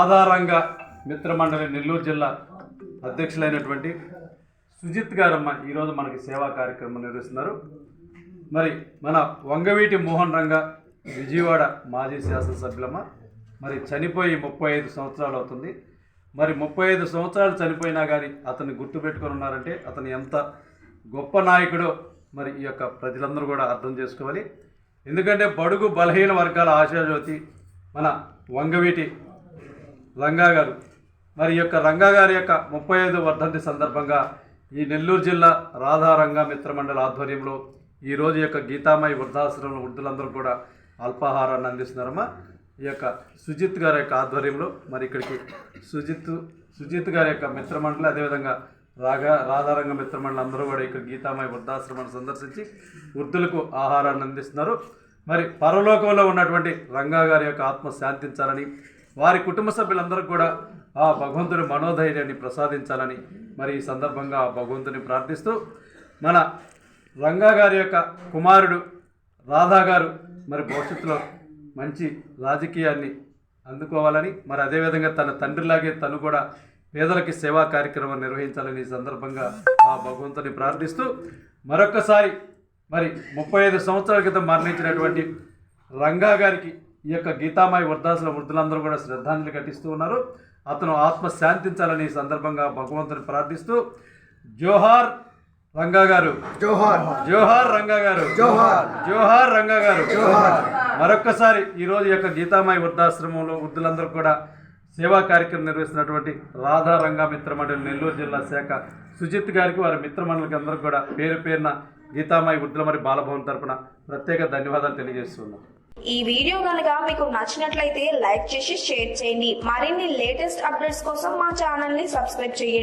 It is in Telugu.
రాధారంగ మిత్రమండలి నెల్లూరు జిల్లా అధ్యక్షులైనటువంటి సుజిత్ గారమ్మ ఈరోజు మనకి సేవా కార్యక్రమం నిర్వహిస్తున్నారు. మరి మన వంగవీటి మోహన్ రంగ విజయవాడ మాజీ శాసనసభ్యులమ్మ మరి చనిపోయి 35 సంవత్సరాలు అవుతుంది. మరి 35 సంవత్సరాలు చనిపోయినా కానీ అతన్ని గుర్తుపెట్టుకొని ఉన్నారంటే అతను ఎంత గొప్ప నాయకుడో మరి ఈ యొక్క ప్రజలందరూ కూడా అర్థం చేసుకోవాలి. ఎందుకంటే బడుగు బలహీన వర్గాల ఆశాజ్యోతి మన వంగవీటి రంగా గారు. మరి ఈ యొక్క రంగా గారి యొక్క 35 వర్ధంతి సందర్భంగా ఈ నెల్లూరు జిల్లా రాధారంగ మిత్రమండలి ఆధ్వర్యంలో ఈరోజు యొక్క గీతామయ వృద్ధాశ్రమం వృద్ధులందరూ కూడా అల్పాహారాన్ని అందిస్తున్నారమ్మా. ఈ యొక్క సుజిత్ గారి యొక్క ఆధ్వర్యంలో మరి ఇక్కడికి సుజిత్ గారి యొక్క మిత్రమండలి అదేవిధంగా రాధారంగ మిత్రమండలి అందరూ కూడా ఇక్కడ గీతామయ వృద్ధాశ్రమాన్ని సందర్శించి వృద్ధులకు ఆహారాన్ని అందిస్తున్నారు. మరి పరలోకంలో ఉన్నటువంటి రంగా గారి యొక్క ఆత్మ శాంతించాలని వారి కుటుంబ సభ్యులందరూ కూడా ఆ భగవంతుడి మనోధైర్యాన్ని ప్రసాదించాలని మరి ఈ సందర్భంగా ఆ భగవంతుని ప్రార్థిస్తూ మన రంగా గారి యొక్క కుమారుడు రాధా గారు మరి భవిష్యత్తులో మంచి రాజకీయాన్ని అందుకోవాలని మరి అదేవిధంగా తన తండ్రిలాగే తను కూడా పేదలకి సేవా కార్యక్రమం నిర్వహించాలని ఈ సందర్భంగా ఆ భగవంతుని ప్రార్థిస్తూ మరొక్కసారి మరి 35 సంవత్సరాల క్రితం మరణించినటువంటి రంగా గారికి ఈ యొక్క గీతామయ వృద్ధాశ్రమ వృద్ధులందరూ కూడా శ్రద్ధాంజలి ఘటిస్తూ ఉన్నారు. అతను ఆత్మ శాంతించాలని ఈ సందర్భంగా భగవంతుని ప్రార్థిస్తూ జోహార్ రంగా గారు, జోహార్ జోహార్ రంగా గారు, జోహార్ జోహార్ రంగా గారు, జోహార్. మరొక్కసారి ఈరోజు యొక్క గీతామయ వృద్ధాశ్రమంలో వృద్ధులందరూ కూడా సేవా కార్యక్రమం నిర్వహిస్తున్నటువంటి రాధారంగ మిత్రమండలి నెల్లూరు జిల్లా శాఖ సుజిత్ గారికి వారి మిత్రమండలికి అందరూ కూడా పేరు పేరున గీతామయ వృద్ధుల మరి బాలభవన్ తరపున ప్రత్యేక ధన్యవాదాలు తెలియజేస్తున్నాం. ఈ వీడియో కనుక మీకు నచ్చినట్లయితే లైక్ చేసి షేర్ చేయండి. మరిన్ని లేటెస్ట్ అప్డేట్స్ కోసం మా ఛానల్ ని సబ్స్క్రైబ్ చేయండి.